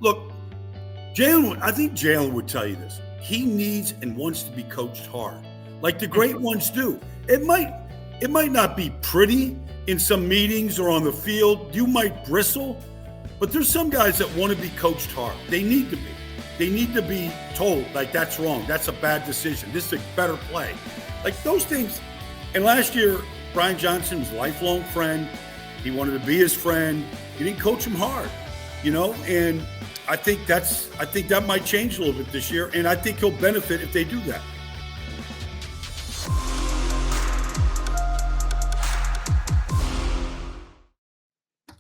Look, Jalen, I think Jalen would tell you this. He needs and wants to be coached hard, like the great ones do. It might not be pretty in some meetings or on the field. You might bristle, but there's some guys that want to be coached hard. They need to be. They need to be told, like, that's wrong. That's a bad decision. This is a better play. Like those things. And last year, Brian Johnson was a lifelong friend. He wanted to be his friend. He didn't coach him hard, and I think that might change a little bit this year, and I think he'll benefit if they do that.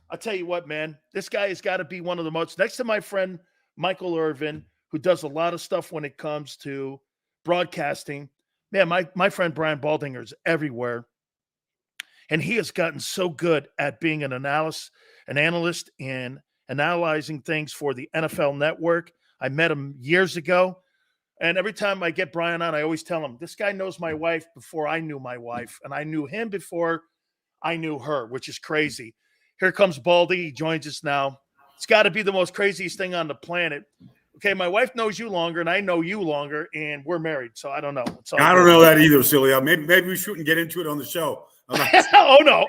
I'll tell you what, man, this guy has got to be one of the most, next to my friend Michael Irvin, who does a lot of stuff when it comes to broadcasting. Man, my friend Brian Baldinger is everywhere. And he has gotten so good at being an analyst and analyzing things for the NFL Network. I met him years ago. And every time I get Brian on, I always tell him, this guy knows my wife before I knew my wife. And I knew him before I knew her, which is crazy. Here comes Baldy. He joins us now. It's got to be the most craziest thing on the planet. Okay, my wife knows you longer, and I know you longer, and we're married. So I don't know. I don't know that either, Celia. Maybe we shouldn't get into it on the show. Oh, no.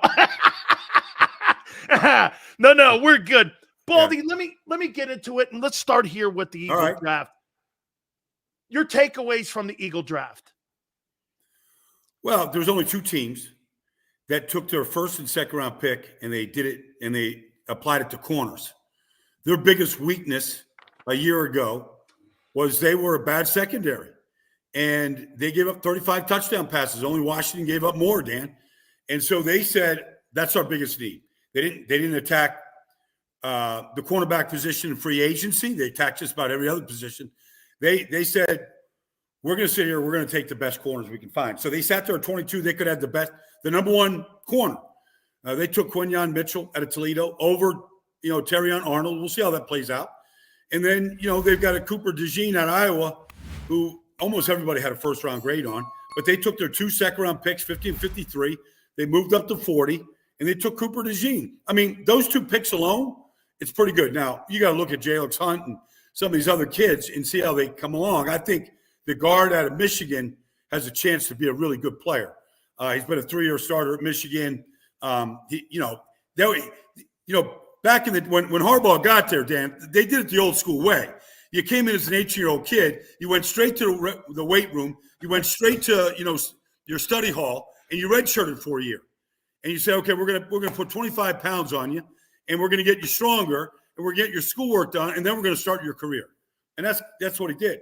No, we're good. Baldy, yeah. Let me get into it, and let's start here with the Eagle draft. Your takeaways from the Eagle draft. Well, there's only two teams that took their first and second round pick, and they did it, and they applied it to corners. Their biggest weakness a year ago was they were a bad secondary, and they gave up 35 touchdown passes. Only Washington gave up more, Dan. And so they said, that's our biggest need. They didn't attack the cornerback position in free agency. They attacked just about every other position. They said, we're going to sit here. We're going to take the best corners we can find. So they sat there at 22. They could have the number one corner. They took Quinyon Mitchell out of Toledo over, Terrion Arnold. We'll see how that plays out. And then, they've got a Cooper DeJean out of Iowa, who almost everybody had a first-round grade on. But they took their 2 second-round picks, 50 and 53. They moved up to 40, and they took Cooper DeJean. I mean, those 2 picks alone, it's pretty good. Now, you got to look at Jalen Hunt and some of these other kids and see how they come along. I think the guard out of Michigan has a chance to be a really good player. He's been a 3-year starter at Michigan. Back in when Harbaugh got there, Dan, they did it the old school way. You came in as an 18-year-old kid. You went straight to the weight room. You went straight to your study hall, and you redshirted for a year. And you say, okay, we're gonna put 25 pounds on you, and we're gonna get you stronger, and we're gonna get your schoolwork done, and then we're gonna start your career. And that's what he did.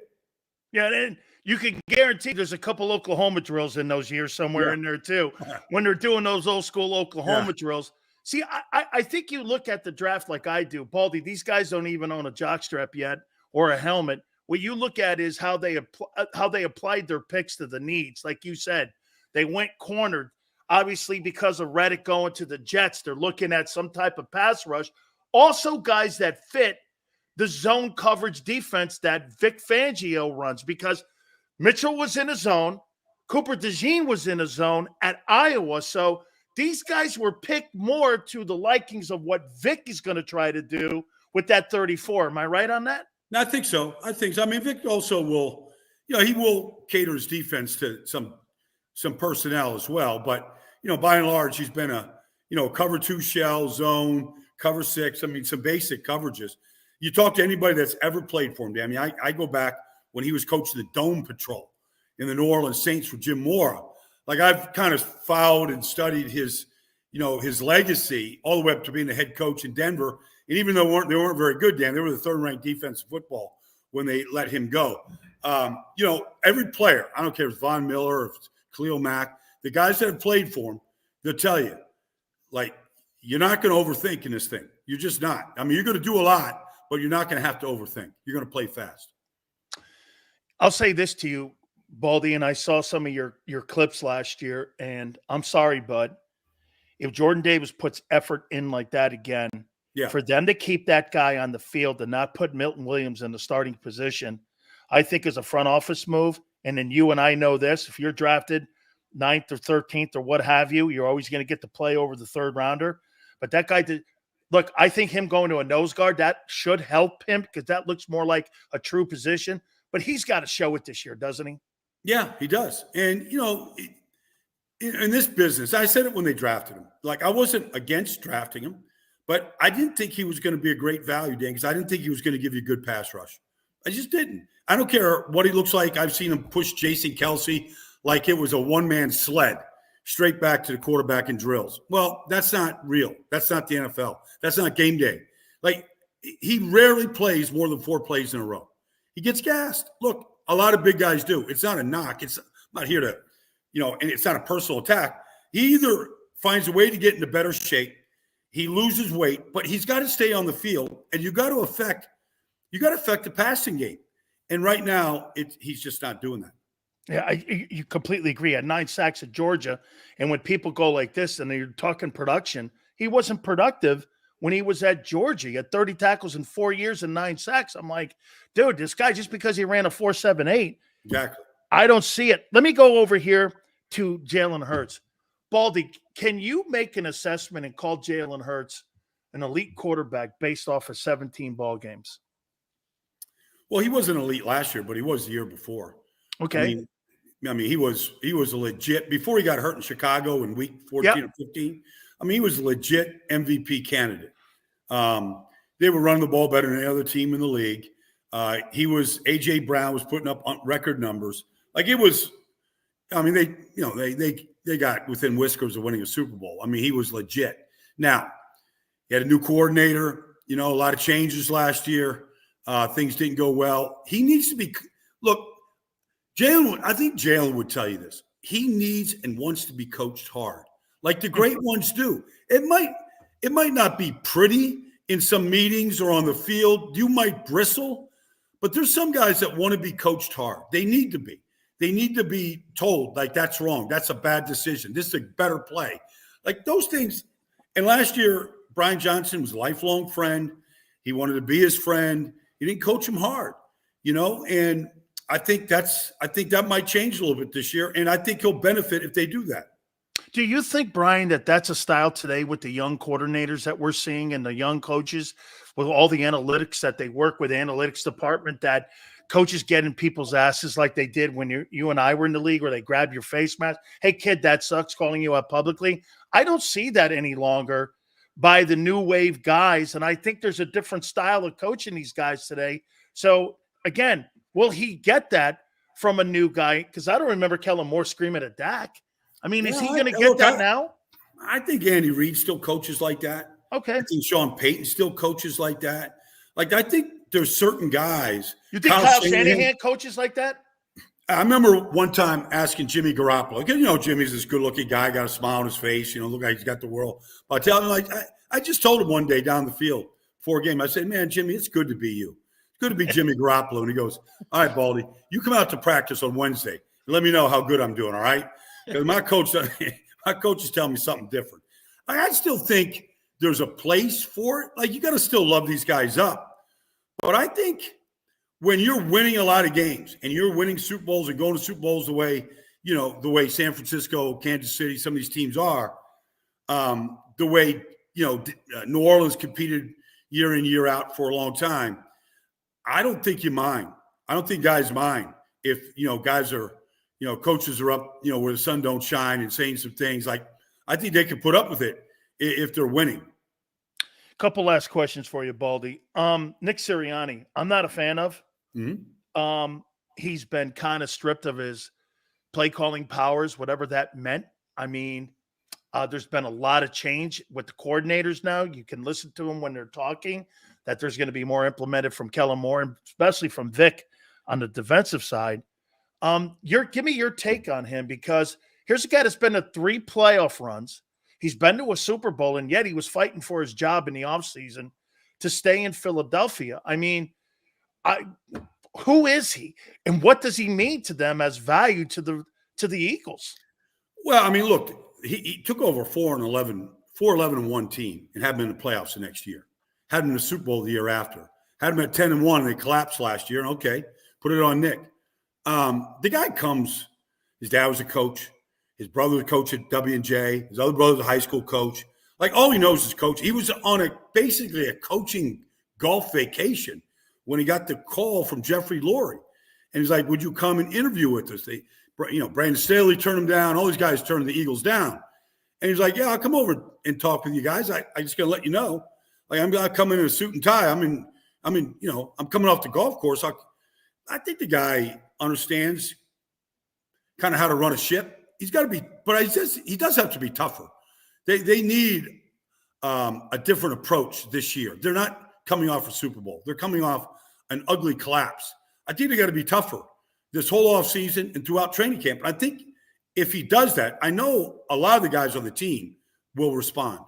Yeah, and you can guarantee there's a couple Oklahoma drills in those years somewhere in there too. When they're doing those old school Oklahoma drills. See, I think you look at the draft like I do. Baldy, these guys don't even own a jockstrap yet or a helmet. What you look at is how they applied their picks to the needs. Like you said, they went cornered. Obviously, because of Reddick going to the Jets, they're looking at some type of pass rush. Also, guys that fit the zone coverage defense that Vic Fangio runs, because Mitchell was in a zone. Cooper DeJean was in a zone at Iowa. So these guys were picked more to the likings of what Vic is going to try to do with that 34. Am I right on that? No, I think so. I mean, Vic also will, he will cater his defense to some personnel as well. But, by and large, he's been a, cover 2 shell, zone, cover 6. I mean, some basic coverages. You talk to anybody that's ever played for him, Dan. I mean, I go back when he was coaching the Dome Patrol in the New Orleans Saints with Jim Mora. Like, I've kind of followed and studied his legacy all the way up to being the head coach in Denver. And even though they weren't very good, Dan, they were the 3rd-ranked defensive football when they let him go. Every player, I don't care if it's Von Miller or if it's Khalil Mack, the guys that have played for him, they'll tell you, like, you're not going to overthink in this thing. You're just not. I mean, you're going to do a lot, but you're not going to have to overthink. You're going to play fast. I'll say this to you, Baldy, and I saw some of your clips last year, and I'm sorry, bud. If Jordan Davis puts effort in like that again, for them to keep that guy on the field and not put Milton Williams in the starting position, I think is a front office move. And then you and I know this. If you're drafted 9th or 13th or what have you, you're always going to get to play over the 3rd rounder. But that guy Look, I think him going to a nose guard, that should help him because that looks more like a true position. But he's got to show it this year, doesn't he? Yeah, he does. And, in this business, I said it when they drafted him. Like, I wasn't against drafting him, but I didn't think he was going to be a great value, Dan, because I didn't think he was going to give you a good pass rush. I just didn't. I don't care what he looks like. I've seen him push Jason Kelsey like it was a one-man sled straight back to the quarterback in drills. Well, that's not real. That's not the NFL. That's not game day. Like, he rarely plays more than 4 plays in a row. He gets gassed. Look, a lot of big guys do. It's not a knock. I'm not here to, and it's not a personal attack. He either finds a way to get into better shape, he loses weight, but he's got to stay on the field, and you got to affect the passing game. And right now, he's just not doing that. Yeah, you completely agree. At 9 sacks at Georgia, and when people go like this and you're talking production, he wasn't productive when he was at Georgia. He had 30 tackles in 4 years and 9 sacks. I'm like, dude, this guy, just because he ran a 4.78, exactly. I don't see it. Let me go over here to Jalen Hurts. Baldy, can you make an assessment and call Jalen Hurts an elite quarterback based off of 17 ball games? Well, he wasn't elite last year, but he was the year before. Okay. I mean, he was a legit, before he got hurt in Chicago in week 14 or 15. I mean, he was a legit MVP candidate. They were running the ball better than any other team in the league. A.J. Brown was putting up record numbers. Like, it was, I mean, they got within whiskers of winning a Super Bowl. I mean, he was legit. Now, he had a new coordinator, a lot of changes last year. Things didn't go well. He needs to be – look, I think Jalen would tell you this. He needs and wants to be coached hard, like the great ones do. It might not be pretty in some meetings or on the field. You might bristle, but there's some guys that want to be coached hard. They need to be. They need to be told, like, that's wrong. That's a bad decision. This is a better play. Like, those things. And last year, Brian Johnson was a lifelong friend. He wanted to be his friend. He didn't coach him hard, and I think that might change a little bit this year, and I think he'll benefit if they do that. Do you think, Brian, that's a style today with the young coordinators that we're seeing and the young coaches with all the analytics that they work with, analytics department, that coaches get in people's asses like they did when you and I were in the league, where they grab your face mask? Hey, kid, that sucks, calling you out publicly. I don't see that any longer by the new wave guys, and I think there's a different style of coaching these guys today. So, again, will he get that from a new guy? Because I don't remember Kellen Moore screaming at Dak. I mean, is he going to get that now? I think Andy Reid still coaches like that. Okay. I think Sean Payton still coaches like that. Like, I think there's certain guys. You think Kyle Shanahan coaches like that? I remember one time asking Jimmy Garoppolo. Jimmy's this good-looking guy, got a smile on his face. Look like he's got the world. But I tell him, I just told him one day down the field before a game, I said, man, Jimmy, it's good to be you. It's good to be Jimmy Garoppolo. And he goes, all right, Baldy, you come out to practice on Wednesday. And let me know how good I'm doing, all right? Because my coach is telling me something different. I still think there's a place for it. Like, you got to still love these guys up. But I think when you're winning a lot of games and you're winning Super Bowls and going to Super Bowls the way San Francisco, Kansas City, some of these teams are, the way, New Orleans competed year in, year out for a long time, I don't think you mind. I don't think guys mind if, guys are, coaches are up, where the sun don't shine and saying some things. Like, I think they can put up with it if they're winning. Couple last questions for you, Baldy. Nick Sirianni, I'm not a fan of. Mm-hmm. He's been kind of stripped of his play calling powers, whatever that meant. I mean, there's been a lot of change with the coordinators now. You can listen to them when they're talking, that there's going to be more implemented from Kellen Moore, and especially from Vic on the defensive side. Give me your take on him, because here's a guy that's been to 3 playoff runs. He's been to a Super Bowl, and yet he was fighting for his job in the offseason to stay in Philadelphia. I mean, who is he, and what does he mean to them as value to the Eagles? Well, I mean, look, he took over 4-11-1 team and had them in the playoffs the next year. Had them in the Super Bowl the year after. Had them at 10-1, and they collapsed last year. Okay, put it on Nick. The guy comes. His dad was a coach. His brother was a coach at W&J. His other brother's a high school coach. Like all he knows is coach. He was on basically a coaching golf vacation when he got the call from Jeffrey Lurie. And he's like, would you come and interview with us? Brandon Staley turned him down. All these guys turned the Eagles down. And he's like, yeah, I'll come over and talk with you guys. I just got to let you know. Like, I'm going to come in a suit and tie. I'm coming off the golf course. I think the guy understands kind of how to run a ship. He's got to be, but he does have to be tougher. They need a different approach this year. They're not coming off a Super Bowl. They're coming off an ugly collapse. I think they got to be tougher this whole offseason and throughout training camp. And I think if he does that, I know a lot of the guys on the team will respond.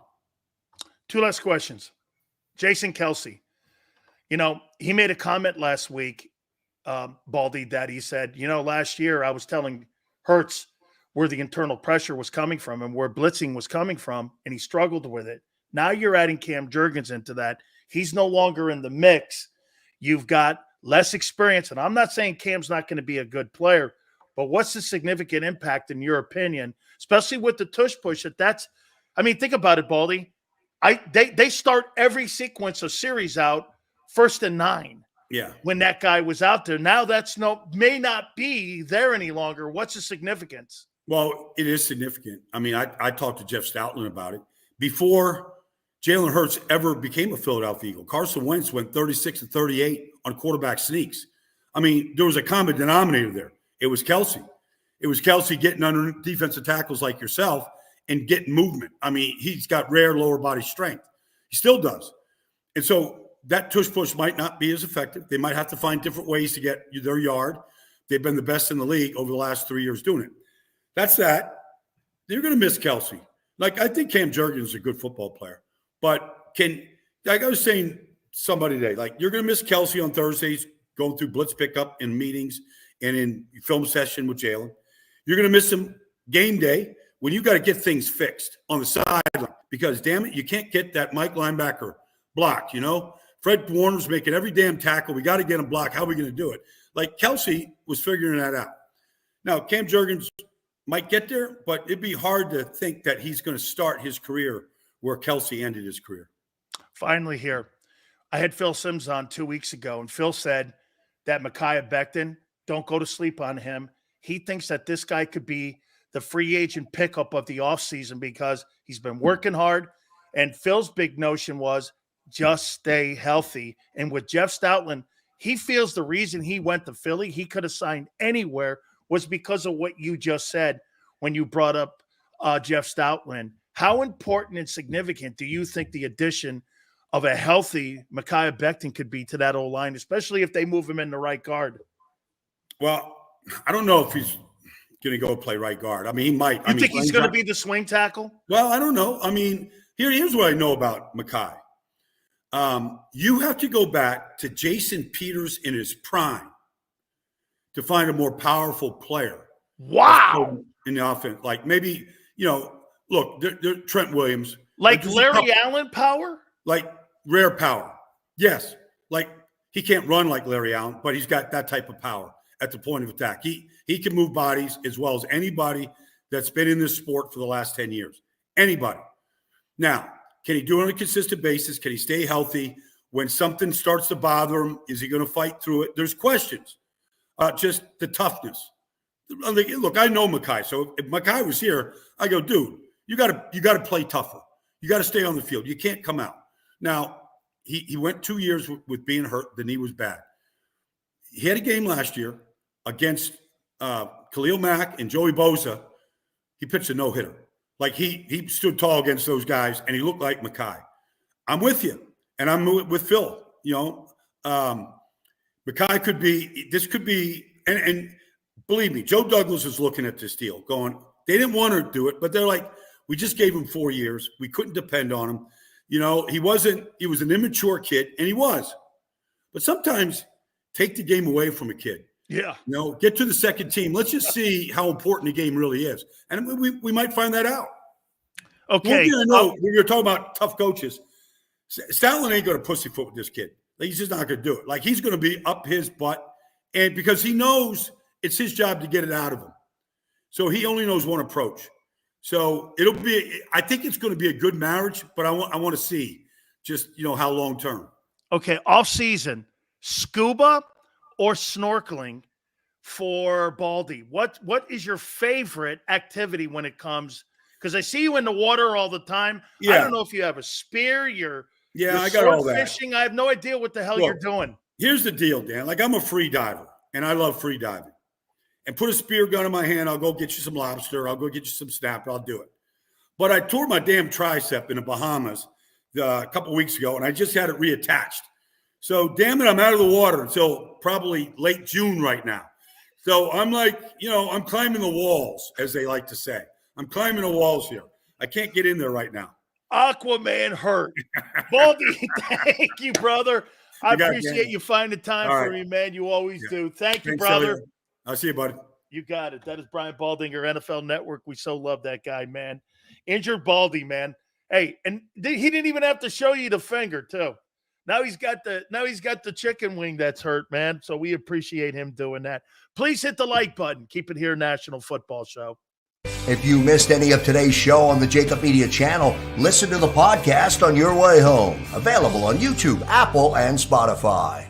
Two last questions. Jason Kelce, he made a comment last week, Baldy, that he said, last year I was telling Hurts where the internal pressure was coming from and where blitzing was coming from, and he struggled with it. Now you're adding Cam Jurgens into that. He's no longer in the mix. You've got less experience, and I'm not saying Cam's not going to be a good player, but what's the significant impact in your opinion, especially with the tush push? Think about it, Baldy. They start every sequence of series out 1st and 9. Yeah. When that guy was out there. Now may not be there any longer. What's the significance? Well, it is significant. I talked to Jeff Stoutland about it. Before Jalen Hurts ever became a Philadelphia Eagle, Carson Wentz went 36-38 on quarterback sneaks. There was a common denominator there. It was Kelce. It was Kelce getting under defensive tackles like yourself and getting movement. He's got rare lower body strength. He still does. And so that tush push might not be as effective. They might have to find different ways to get their yard. They've been the best in the league over the last 3 years doing it. That's that. You're going to miss Kelce. I think Cam Jurgens is a good football player. But I was saying somebody today, you're going to miss Kelce on Thursdays going through blitz pickup in meetings and in film session with Jalen. You're going to miss him game day when you got to get things fixed on the sideline because, damn it, you can't get that Mike linebacker blocked, Fred Warner's making every damn tackle. We got to get him blocked. How are we going to do it? Kelce was figuring that out. Now, Cam Jurgens might get there, but it'd be hard to think that he's going to start his career where Kelce ended his career. Finally here, I had Phil Simms on 2 weeks ago, and Phil said that Mekhi Becton, don't go to sleep on him. He thinks that this guy could be the free agent pickup of the offseason because he's been working hard, and Phil's big notion was just stay healthy. And with Jeff Stoutland, he feels the reason he went to Philly, he could have signed anywhere, was because of what you just said when you brought up Jeff Stoutland. How important and significant do you think the addition of a healthy Mekhi Becton could be to that O-line, especially if they move him in the right guard? Well, I don't know if he's going to go play right guard. He might. You think he's going to be the swing tackle? Well, I don't know. Here's what I know about Mekhi. You have to go back to Jason Peters in his prime to find a more powerful player. Wow. In the offense. Maybe, look, they're Trent Williams. Larry Allen power? Rare power. Yes. He can't run like Larry Allen, but he's got that type of power at the point of attack. He can move bodies as well as anybody that's been in this sport for the last 10 years. Anybody. Now, can he do it on a consistent basis? Can he stay healthy? When something starts to bother him, is he going to fight through it? There's questions. Just the toughness. Look, I know Mekhi. So if Mekhi was here, I go, dude, you got to play tougher. You got to stay on the field. You can't come out. Now, he went 2 years with being hurt. The knee was bad. He had a game last year against Khalil Mack and Joey Bosa. He pitched a no-hitter. He stood tall against those guys, and he looked like Mekhi. I'm with you, and I'm with Phil. Mekhi could be, and believe me, Joe Douglas is looking at this deal going, they didn't want to do it, but they're like, we just gave him 4 years. We couldn't depend on him. He was an immature kid, and he was. But sometimes take the game away from a kid. Yeah. Get to the second team. Let's just see how important the game really is. And we might find that out. Okay. I know when you're talking about tough coaches, Stoutland ain't going to pussyfoot with this kid. He's just not going to do it. He's going to be up his butt. And because he knows it's his job to get it out of him. So he only knows one approach. So I think it's going to be a good marriage, but I want to see just, how long term. Okay. Off season, scuba or snorkeling for Baldy? What is your favorite activity when it comes? Because I see you in the water all the time. Yeah. I don't know if you have a spear, you're I got all that. fishing. I have no idea what the hell you're doing. Here's the deal, Dan. Like, I'm a free diver, and I love free diving. And put a spear gun in my hand, I'll go get you some lobster, I'll go get you some snapper, I'll do it. But I tore my damn tricep in the Bahamas a couple of weeks ago, and I just had it reattached. So, damn it, I'm out of the water until probably late June right now. So I'm like, I'm climbing the walls, as they like to say. I'm climbing the walls here. I can't get in there right now. Aquaman hurt. Baldy, thank you, brother. I appreciate you finding time for me, man. You always do. Thank you, brother. Elliot. I'll see you, buddy. You got it. That is Brian Baldinger, NFL Network. We so love that guy, man. Injured Baldy, man. Hey, and he didn't even have to show you the finger, too. Now he's got the chicken wing that's hurt, man. So we appreciate him doing that. Please hit the like button. Keep it here, National Football Show. If you missed any of today's show on the JAKIB Media channel, listen to the podcast on your way home. Available on YouTube, Apple, and Spotify.